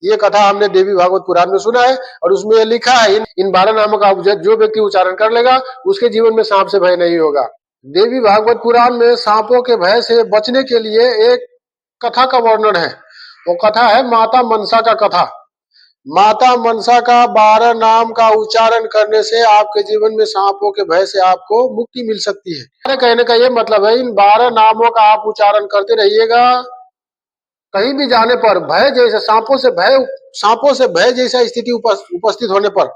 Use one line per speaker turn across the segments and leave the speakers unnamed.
ये कथा हमने देवी भागवत पुराण में सुना है और उसमें ये लिखा है इन 12 नामों का जो व्यक्ति उच्चारण कर लेगा उसके जीवन में सांप से भय नहीं होगा। देवी भागवत पुराण में सांपों के भय से बचने के लिए एक कथा का वर्णन है। वो कथा है माता मनसा का कथा। माता मनसा का 12 नाम का उच्चारण करने से आपके जीवन में सांपों के भय से आपको मुक्ति मिल सकती है। मेरे कहने का ये मतलब है इन 12 नामों का आप उच्चारण करते रहिएगा। कहीं भी जाने पर भय जैसे सांपों से भय जैसा स्थिति उपस्थित होने पर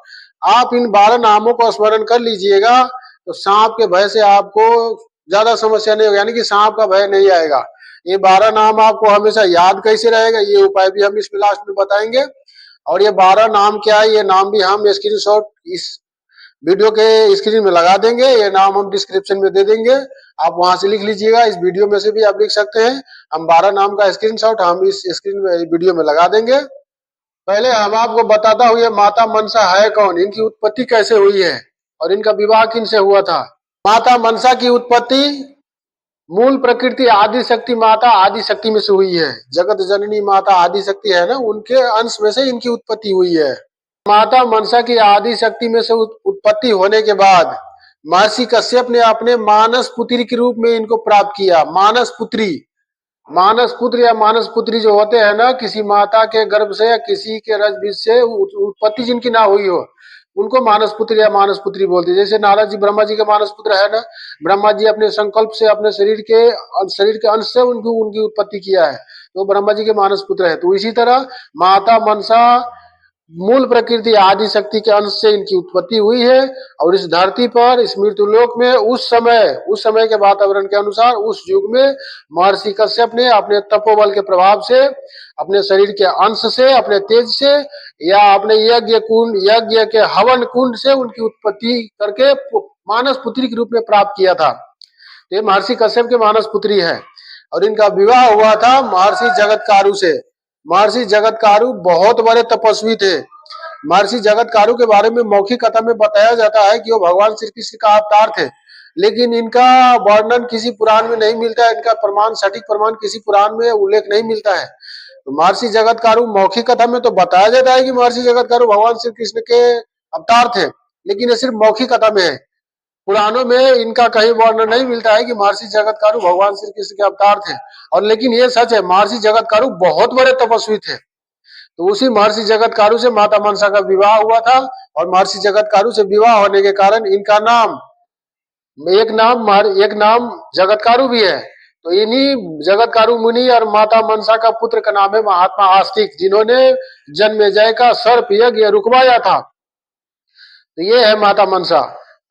आप इन 12 नामों को स्मरण कर लीजिएगा तो सांप के भय से आपको ज्यादा समस्या नहीं होगी, यानी कि सांप का भय नहीं आएगा। ये 12 नाम आपको हमेशा याद कैसे रहेगा ये उपाय भी हम इसमें लास्ट में बताएंगे। और ये 12 नाम क्या है ये नाम भी हम स्क्रीनशॉट इस वीडियो के स्क्रीन में लगा देंगे। ये नाम हम डिस्क्रिप्शन में दे देंगे, आप वहां से लिख लीजिएगा। इस वीडियो में से भी आप लिख सकते हैं। हम 12 नाम का स्क्रीनशॉट हम इस स्क्रीन में वीडियो में लगा देंगे। पहले हम आपको बताता हूँ ये माता मनसा है कौन, इनकी उत्पत्ति कैसे हुई है और इनका विवाह किनसे हुआ था। माता मनसा की उत्पत्ति मूल प्रकृति आदि शक्ति माता आदि शक्ति में से हुई है। जगत जननी माता आदि शक्ति है ना, उनके अंश में से इनकी उत्पत्ति हुई है। माता मनसा की आदि शक्ति में से उत्पत्ति होने के बाद महर्षि कश्यप ने अपने मानस पुत्री के रूप में इनको प्राप्त किया। मानस पुत्र या मानस पुत्री जो होते हैं ना, किसी माता के गर्भ से या किसी के रज बीज से उत्पत्ति जिनकी ना हुई हो उनको मानस पुत्र या मानस पुत्री बोलते हैं। जैसे नारद जी ब्रह्मा जी के मानस पुत्र है ना, ब्रह्मा जी अपने संकल्प से अपने शरीर के अंश से उनकी उत्पत्ति किया है तो ब्रह्मा जी के मानस पुत्र है। तो इसी तरह माता मनसा मूल प्रकृति आदि शक्ति के अंश से इनकी उत्पत्ति हुई है और इस धरती पर इस मृत्युलोक में उस समय के वातावरण के अनुसार उस युग में महर्षि कश्यप ने अपने तपोबल के प्रभाव से अपने शरीर के अंश से अपने तेज से या अपने यज्ञ के हवन कुंड से उनकी उत्पत्ति करके मानस पुत्री के रूप में प्राप्त किया था। ये महर्षि कश्यप के मानस पुत्री है और इनका विवाह हुआ था महर्षि जगतकारु से। महर्षि जगतकारु बहुत बड़े तपस्वी थे। महर्षि जगतकारु के बारे में मौखिक कथा में बताया जाता है कि वो भगवान श्री कृष्ण का अवतार थे, लेकिन इनका वर्णन किसी पुराण में नहीं मिलता है। इनका सटीक प्रमाण किसी पुराण में उल्लेख नहीं मिलता है। तो महर्षि जगतकारु मौखिक कथा में तो बताया जाता है कि महर्षि जगतकारु भगवान श्री कृष्ण के अवतार थे, लेकिन ये सिर्फ मौखिक कथा में है। पुराणों में इनका कहीं वर्णन नहीं मिलता है कि महर्षि जगतकारु भगवान श्री कृष्ण के अवतार थे। और लेकिन ये सच है, महर्षि जगतकारु बहुत बड़े तपस्वी थे। तो उसी महर्षि जगतकारु से माता मनसा का विवाह हुआ था और महर्षि जगतकारु से विवाह होने के कारण इनका एक नाम जगतकारु भी है। तो इन्हीं जगतकारु मुनि और माता मनसा का पुत्र का नाम है महात्मा आस्तिक, जिन्होंने जन्मेजय का सर्प यज्ञ रुकवाया था। तो ये है माता मनसा।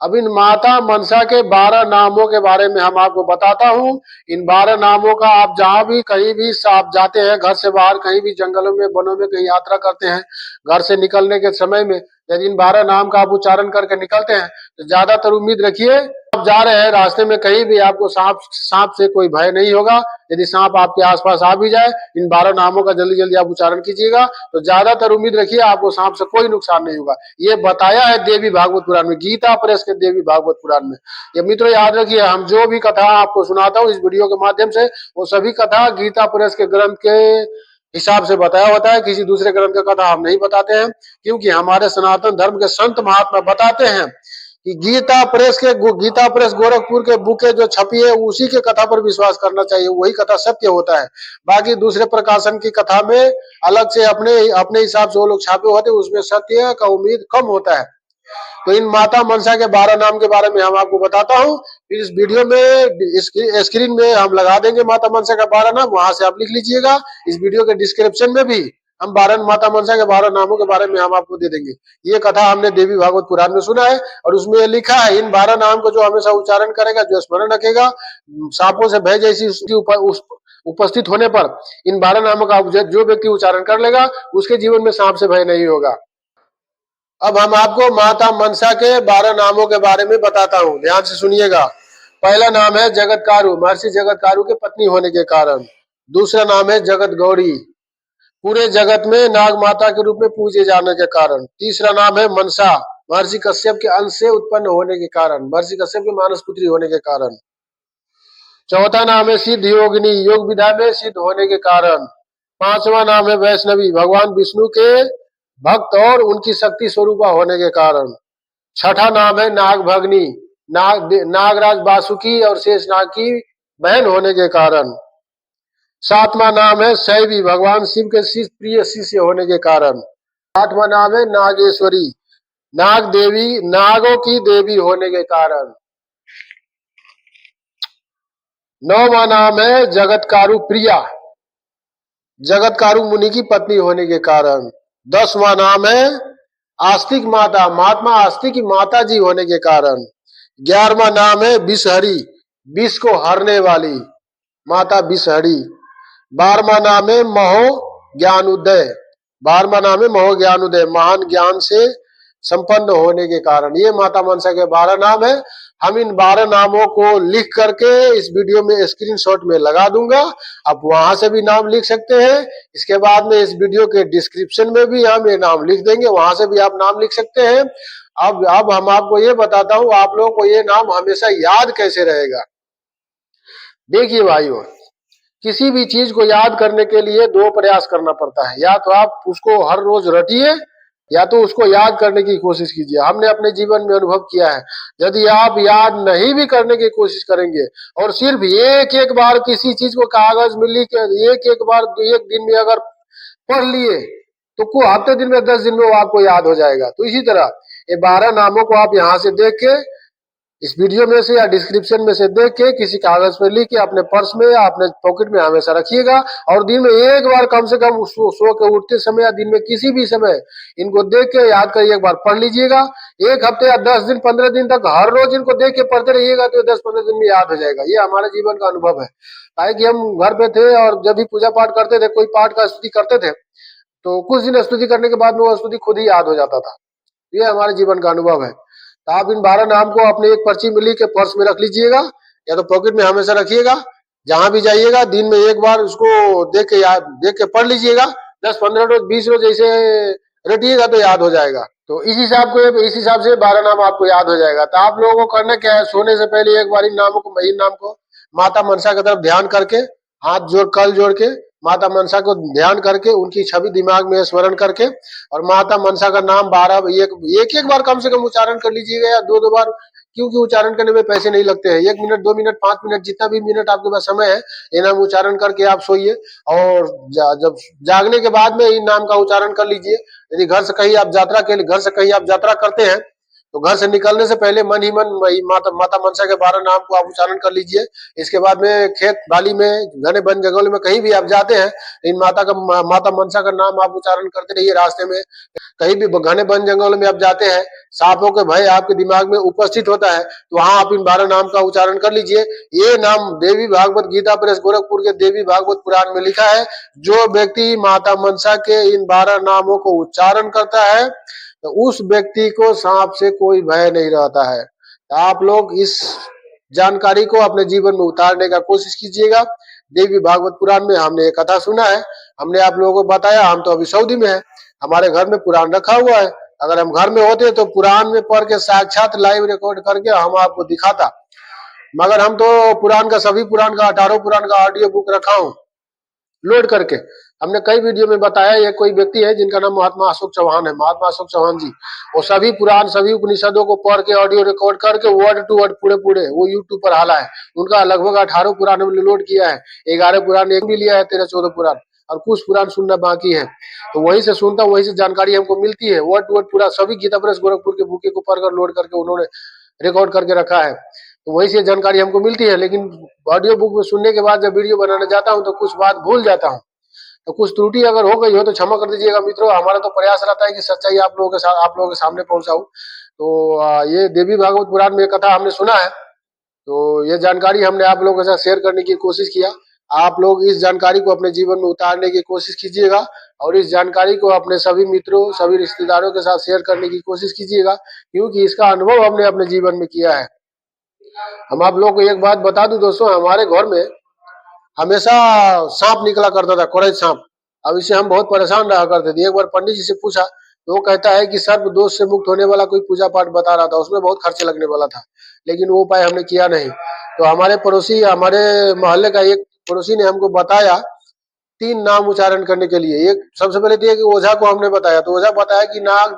अब इन माता मनसा के 12 नामों के बारे में हम आपको बताता हूँ। इन 12 नामों का आप जहां भी कहीं भी आप जाते हैं, घर से बाहर कहीं भी जंगलों में वनों में कहीं यात्रा करते हैं, घर से निकलने के समय में यदि इन 12 नाम का आप उच्चारण करके निकलते हैं तो ज्यादातर उम्मीद रखिए आप जा रहे हैं रास्ते में कहीं भी आपको सांप से कोई भय नहीं होगा। यदि सांप आपके आसपास आ भी जाए, इन 12 नामों का जल्दी जल्दी आप उच्चारण कीजिएगा तो ज्यादातर उम्मीद रखिए आपको सांप से कोई नुकसान नहीं होगा। ये बताया है देवी भागवत पुराण में, गीता प्रेस के देवी भागवत पुराण में। ये मित्रों याद रखिए, हम जो भी कथा आपको सुनाता हूँ इस वीडियो के माध्यम से वो सभी कथा गीता प्रेस के ग्रंथ के हिसाब से बताया होता है। किसी दूसरे ग्रंथ का कथा हम नहीं बताते हैं, क्योंकि हमारे सनातन धर्म के संत महात्मा बताते हैं कि गीता प्रेस गोरखपुर के बुके जो छपी है उसी के कथा पर विश्वास करना चाहिए, वही कथा सत्य होता है। बाकी दूसरे प्रकाशन की कथा में अलग से अपने हिसाब से वो लोग छापे होते हैं, उसमें सत्य का उम्मीद कम होता है। तो इन माता मनसा के 12 नाम के बारे में हम आपको बताता हूँ। फिर इस वीडियो में स्क्रीन में हम लगा देंगे माता मनसा का 12 नाम, वहां से आप लिख लीजिएगा। इस वीडियो के डिस्क्रिप्शन में भी हम माता मनसा के 12 नामों के बारे में हम आपको दे देंगे। ये कथा हमने देवी भागवत पुराण में सुना है और उसमें लिखा है इन 12 नाम को जो हमेशा उच्चारण करेगा, जो स्मरण रखेगा, सांपों से भय जैसी उसकी उपस्थित होने पर इन 12 नामों का जो व्यक्ति उच्चारण कर लेगा उसके जीवन में सांप से भय नहीं होगा। अब हम आपको माता मनसा के 12 नामों के बारे में बताता हूँ, ध्यान से सुनिएगा। पहला नाम है जगतकारु, महर्षि जगतकारु के पत्नी होने के कारण। दूसरा नाम है जगत गौरी, पूरे जगत में नाग माता के रूप में पूजे जाने के कारण। तीसरा नाम है मनसा, महर्षि कश्यप के अंश से उत्पन्न होने के कारण, महर्षि कश्यप की मानस पुत्री होने के कारण। चौथा नाम है सिद्ध योगिनी, योग विधा में सिद्ध होने के कारण। पांचवा नाम है वैष्णवी, भगवान विष्णु के भक्त और उनकी शक्ति स्वरूपा होने के कारण। छठा नाम है नागभगनी, नागराज वासुकी और शेषनाग की बहन होने के कारण। सातवां नाम है शैवी, भगवान शिव के प्रिय शिष्य होने के कारण। आठवां नाम है नागेश्वरी, नाग देवी, नागों की देवी होने के कारण। नौवां नाम है जगतकारु प्रिया, जगतकारु मुनि की पत्नी होने के कारण। 10वां नाम है आस्तिक माता, महात्मा आस्तिक की माता जी होने के कारण। 11वां नाम है विषहरी, विष को हरने वाली माता विषहरी। 12वां नाम है महो ज्ञानोदय, 12वां नाम है महो ज्ञानोदय, महान ज्ञान से संपन्न होने के कारण। ये माता मनसा के 12 नाम है। हम इन 12 नामों को लिख करके इस वीडियो में स्क्रीनशॉट में लगा दूंगा, आप वहां से भी नाम लिख सकते हैं। इसके बाद में इस वीडियो के डिस्क्रिप्शन में भी हम ये नाम लिख देंगे, वहां से भी आप नाम लिख सकते हैं। अब हम आपको ये बताता हूं, आप लोगों को ये नाम हमेशा याद कैसे रहेगा। देखिए भाइयों, किसी भी चीज को याद करने के लिए 2 प्रयास करना पड़ता है, या तो आप उसको हर रोज रटिए या तो उसको याद करने की कोशिश कीजिए। हमने अपने जीवन में अनुभव किया है, यदि आप याद नहीं भी करने की कोशिश करेंगे और सिर्फ एक एक बार किसी चीज को कागज में लिख एक एक बार एक दिन में अगर पढ़ लिए तो को हफ्ते दिन में 10 दिन में वो आपको याद हो जाएगा। तो इसी तरह ये 12 नामों को आप यहाँ से देख के, इस वीडियो में से या डिस्क्रिप्शन में से देख के किसी कागज पर लिख के अपने पर्स में या अपने पॉकेट में हमेशा रखिएगा और दिन में एक बार कम से कम सो के उठते समय या दिन में किसी भी समय इनको देख के याद कर एक बार पढ़ लीजिएगा। एक हफ्ते या 10 दिन 15 दिन तक हर रोज इनको देख के पढ़ते रहिएगा तो 10-15 दिन में याद हो जाएगा। ये हमारे जीवन का अनुभव है। ताकि कि हम घर पे थे और जब भी पूजा पाठ करते थे, कोई पाठ का स्तुति करते थे तो कुछ दिन स्तुति करने के बाद में वो स्तुति खुद ही याद हो जाता था। ये हमारे जीवन का अनुभव है। तो आप इन 12 नाम को अपने एक पर्ची में लिख के पर्स में रख लीजिएगा या तो पॉकेट में हमेशा रखिएगा। जहां भी जाइएगा दिन में एक बार उसको देख के पढ़ लीजिएगा। 10-15 रोज 20 रोज ऐसे रटिएगा तो याद हो जाएगा। तो इस हिसाब से 12 नाम आपको याद हो जाएगा। तो आप लोगों को करना क्या है, सोने से पहले एक बार इन नाम को माता मनसा की तरफ ध्यान करके, हाथ जोड़ कल जोड़ के माता मनसा को ध्यान करके उनकी छवि दिमाग में स्मरण करके और माता मनसा का नाम 12 एक बार कम से कम उच्चारण कर लीजिएगा या 2 बार, क्योंकि उच्चारण करने में पैसे नहीं लगते हैं। 1 मिनट 2 मिनट 5 मिनट जितना भी मिनट आपके पास समय है, ये नाम उच्चारण करके आप सोइए और जब जागने के बाद में इन नाम का उच्चारण कर लीजिए। यदि घर से कहीं आप यात्रा करते हैं तो घर से निकलने से पहले मन ही मन माता मनसा के 12 नाम को आप उच्चारण कर लीजिए। इसके बाद में खेत बाली में, घने वन जंगल में कहीं भी आप जाते हैं, इन माता मनसा का नाम आप उच्चारण करते रहिए। रास्ते में कहीं भी घने वन जंगल में आप जाते हैं, सांपों के भय आपके दिमाग में उपस्थित होता है तो वहां आप इन 12 नाम का उच्चारण कर लीजिए। ये नाम देवी भागवत गीता प्रेस गोरखपुर के देवी भागवत पुराण में लिखा है, जो व्यक्ति माता मनसा के इन 12 नामों को उच्चारण करता है तो उस व्यक्ति को सांप से कोई भय नहीं रहता है। तो आप लोग इस जानकारी को अपने जीवन में उतारने का कोशिश कीजिएगा। देवी भागवत पुराण में हमने एक कथा सुना है, हमने आप लोगों को बताया। हम तो अभी सऊदी में है, हमारे घर में पुराण रखा हुआ है। अगर हम घर में होते तो पुराण में पढ़ के साक्षात लाइव रिकॉर्ड करके हम आपको दिखाता, मगर हम तो सभी पुराण का 18 पुराण का ऑडियो बुक रखा हूँ लोड करके। हमने कई वीडियो में बताया, ये कोई व्यक्ति है जिनका नाम महात्मा अशोक चौहान है, महात्मा अशोक चौहान जी। वो सभी पुराण सभी उपनिषदों को पढ़ के ऑडियो रिकॉर्ड करके वर्ड टू वर्ड पूरे वो यूट्यूब पर हाला है। उनका लगभग 18 पुराण हमने लोड किया है, 11 पुराण एक भी लिया है, 13-14 पुराण और कुछ पुराण सुनना बाकी है। तो वहीं से सुनता हूँ, वहीं से जानकारी हमको मिलती है। वर्ड टू वर्ड पूरा सभी गीता प्रेस गोरखपुर के बुके को पढ़कर लोड करके उन्होंने रिकॉर्ड करके रखा है, तो वहीं से जानकारी हमको मिलती है। लेकिन ऑडियो बुक में सुनने के बाद जब वीडियो बनाने जाता हूँ तो कुछ बात भूल जाता हूँ, तो कुछ त्रुटि अगर हो गई हो तो क्षमा कर दीजिएगा मित्रों। हमारा तो प्रयास रहता है कि सच्चाई आप लोगों के सामने पहुंचाऊं। तो ये देवी भागवत पुराण में कथा हमने सुना है, तो ये जानकारी हमने आप लोगों के साथ शेयर करने की कोशिश किया। आप लोग इस जानकारी को अपने जीवन में उतारने की कोशिश कीजिएगा और इस जानकारी को अपने सभी मित्रों सभी रिश्तेदारों के साथ शेयर करने की कोशिश कीजिएगा, क्योंकि इसका अनुभव हमने अपने जीवन में किया है। हम आप लोगों को एक बात बता दूं दोस्तों, हमारे घर में हमेशा सांप निकला करता था, कोरई सांप। अब इससे हम बहुत परेशान रहा करते थे। एक बार पंडित जी से पूछा तो वो कहता है कि सर्प दोष से मुक्त होने वाला कोई पूजा पाठ बता रहा था, उसमें बहुत खर्च लगने वाला था, लेकिन वो उपाय हमने किया नहीं। तो हमारे मोहल्ले का एक पड़ोसी ने हमको बताया 3 नाम उच्चारण करने के लिए। एक सबसे पहले तो ये कि ओझा को हमने बताया, तो ओझा बताया कि नाग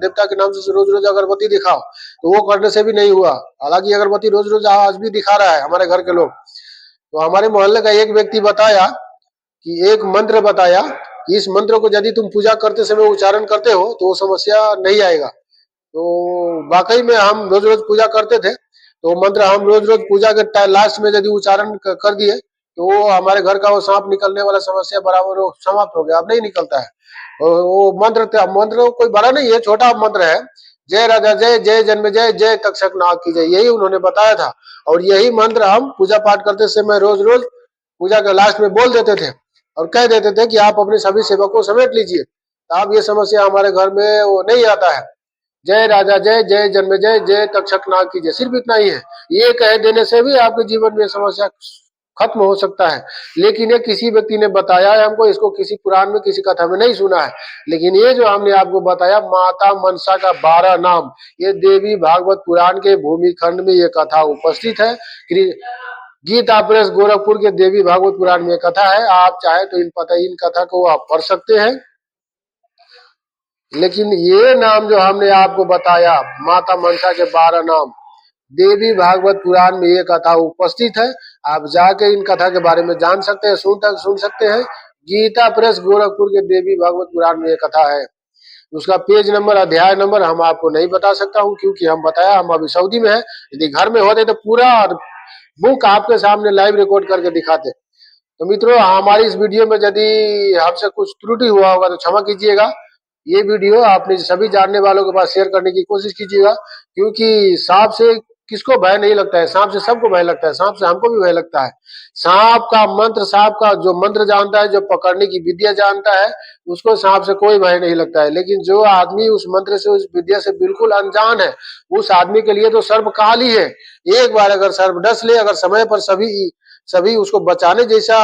देवता के नाम से रोज रोज अगरबत्ती दिखाओ, तो वो करने से भी नहीं हुआ। हालांकि अगरबत्ती रोज रोज आज भी दिखा रहा है हमारे घर के लोग। तो हमारे मोहल्ले का एक व्यक्ति बताया कि एक मंत्र बताया कि इस मंत्र को यदि तुम पूजा करते समय उच्चारण करते हो तो वो समस्या नहीं आएगा। तो वाकई में हम रोज रोज पूजा करते थे, तो मंत्र हम रोज रोज पूजा के लास्ट में यदि उच्चारण कर दिए तो वो हमारे घर का वो सांप निकलने वाला समस्या बराबर वो समाप्त हो गया, अब नहीं निकलता है। और वो मंत्र कोई बड़ा नहीं है, छोटा मंत्र है। जय राजा जय, जय जन्म जय, जय तक्षक नाग की जय, यही उन्होंने बताया था। और यही मंत्र हम पूजा पाठ करते समय रोज रोज पूजा के लास्ट में बोल देते थे और कह देते थे कि आप अपने सभी सेवकों को समेट लीजिए, तो अब ये समस्या हमारे घर में वो नहीं आता है। जय राजा जय, जय जन्म जय, जय तक्षक नाग की जय, सिर्फ इतना ही है। ये कह देने से भी आपके जीवन में समस्या खत्म हो सकता है। लेकिन ये किसी व्यक्ति ने बताया है हमको, इसको किसी पुराण में किसी कथा में नहीं सुना है। लेकिन ये जो हमने आपको बताया माता मनसा का 12 नाम, ये देवी भागवत पुराण के भूमि खंड में ये कथा उपस्थित है। गीता प्रेस गोरखपुर के देवी भागवत पुराण में कथा है। आप चाहे तो इन कथा को आप पढ़ सकते हैं। लेकिन ये नाम जो हमने आपको बताया माता मनसा के 12 नाम, देवी भागवत पुराण में ये कथा उपस्थित है। आप जाके इन कथा के बारे में जान सकते हैं, सुन सकते हैं। गीता प्रेस गोरखपुर के देवी भागवत पुराण में ये कथा है। उसका पेज नंबर, अध्याय नंबर हम आपको नहीं बता सकता हूँ, क्योंकि हम बताया हम अभी सऊदी में है। यदि घर में होते तो पूरा बुक आपके सामने लाइव रिकॉर्ड करके दिखाते। तो मित्रों, हमारी इस वीडियो में यदि हमसे कुछ त्रुटि हुआ होगा तो क्षमा कीजिएगा। ये वीडियो आपने सभी जानने वालों के पास शेयर करने की कोशिश कीजिएगा, क्योंकि सांप से किसको भय नहीं लगता है, सांप से सबको भय लगता है, सांप से हमको भी भय लगता है। सांप का मंत्र, सांप का जो मंत्र जानता है, जो पकड़ने की विद्या जानता है, उसको सांप से कोई भय नहीं लगता है। लेकिन जो आदमी उस मंत्र से, उस विद्या से बिल्कुल अनजान है, उस आदमी के लिए तो सर्प काल ही है। एक बार अगर सर्प डस ले, अगर समय पर सभी उसको बचाने जैसा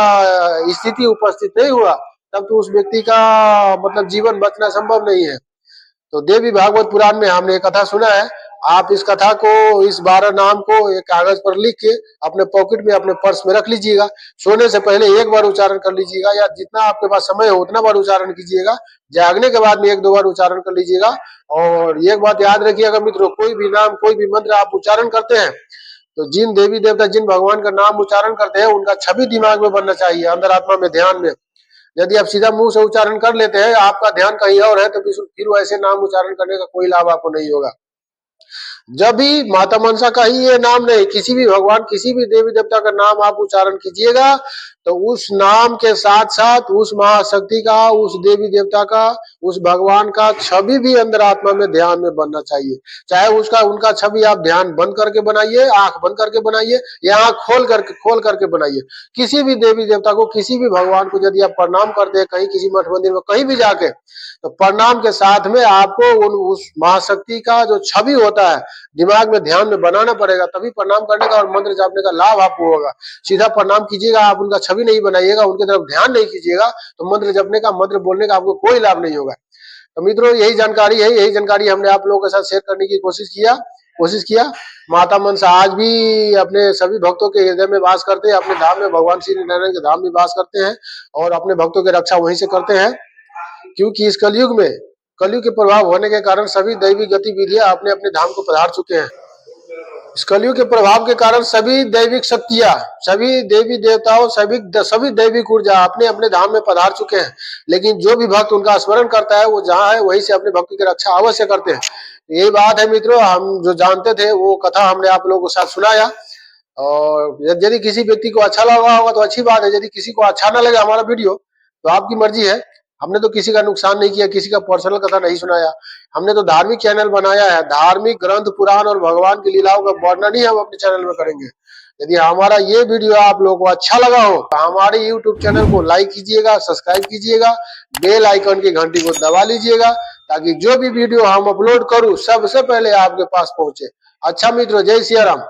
स्थिति उपस्थित नहीं हुआ, तब तो उस व्यक्ति का मतलब जीवन बचना संभव नहीं है। तो देवी भागवत पुराण में हमने एक कथा सुना है। आप इस कथा को, इस 12 नाम को एक कागज पर लिख के अपने पॉकेट में, अपने पर्स में रख लीजिएगा। सोने से पहले एक बार उच्चारण कर लीजिएगा, या जितना आपके पास समय हो उतना बार उच्चारण कीजिएगा। जागने के बाद में 1-2 बार उच्चारण कर लीजिएगा। और एक बात याद रखिएगा मित्रों, कोई भी नाम, कोई भी मंत्र आप उच्चारण करते हैं तो जिन देवी देवता, जिन भगवान का नाम उच्चारण करते हैं, उनका छवि दिमाग में बनना चाहिए, अंदर आत्मा में, ध्यान में। यदि आप सीधा मुंह से उच्चारण कर लेते हैं, आपका ध्यान कहीं और है, तो फिर वैसे नाम उच्चारण करने का कोई लाभ आपको नहीं होगा। जब भी माता मनसा का ही ये नाम नहीं, किसी भी भगवान, किसी भी देवी देवता का नाम आप उच्चारण कीजिएगा, तो उस नाम के साथ साथ उस महाशक्ति का, उस देवी देवता का, उस भगवान का छवि भी अंदर आत्मा में, ध्यान में बनना चाहिए। चाहे उनका छवि आप ध्यान बंद करके बनाइए, आंख बंद करके बनाइए, या आंख खोल करके बनाइए। किसी भी देवी देवता को, किसी भी भगवान को यदि आप प्रणाम करते हैं, कहीं किसी मठ मंदिर में कहीं भी जाके, तो प्रणाम के साथ में आपको उस महाशक्ति का जो छवि होता है दिमाग में, ध्यान में बनाना पड़ेगा, तभी प्रणाम करने का और मंत्र जापने का लाभ आपको होगा। सीधा प्रणाम कीजिएगा, आप उनका छवि नहीं बनाइएगा, उनकी तरफ ध्यान नहीं कीजिएगा, तो मंत्र जपने का, मंत्र बोलने का आपको कोई लाभ नहीं होगा। तो मित्रों, यही जानकारी है, यही जानकारी हमने आप लोगों के साथ शेयर करने की कोशिश किया। माता मनसा आज भी अपने सभी भक्तों के हृदय में वास करते हैं, अपने धाम में, भगवान श्री नारायण के धाम में वास करते हैं, और अपने भक्तों की रक्षा वहीं से करते हैं। क्योंकि इस कलयुग के प्रभाव होने के कारण सभी दैवी गतिविधियां अपने अपने धाम को पधार चुके हैं। इस कलयुग के प्रभाव के कारण सभी दैविक शक्तियां, सभी देवी देवताओं, सभी दैविक ऊर्जा अपने अपने धाम में पधार चुके हैं। लेकिन जो भी भक्त उनका स्मरण करता है, वो जहाँ है वहीं से अपने भक्ति की रक्षा अवश्य करते हैं। यही बात है मित्रों, हम जो जानते थे वो कथा हमने आप लोगों के साथ सुनाया। और यदि किसी व्यक्ति को अच्छा लगा होगा तो अच्छी बात है, यदि किसी को अच्छा ना लगे हमारा वीडियो तो आपकी मर्जी है। हमने तो किसी का नुकसान नहीं किया, किसी का पर्सनल कथा नहीं सुनाया। हमने तो धार्मिक चैनल बनाया है, धार्मिक ग्रंथ, पुराण और भगवान की लीलाओं का वर्णन ही हम अपने चैनल में करेंगे। यदि हमारा ये वीडियो आप लोगों को अच्छा लगा हो तो हमारे YouTube चैनल को लाइक कीजिएगा, सब्सक्राइब कीजिएगा, बेल आइकन की घंटी को दबा लीजिएगा, ताकि जो भी वीडियो हम अपलोड करूं सबसे पहले आपके पास पहुंचे। अच्छा मित्रों, जय सिया राम।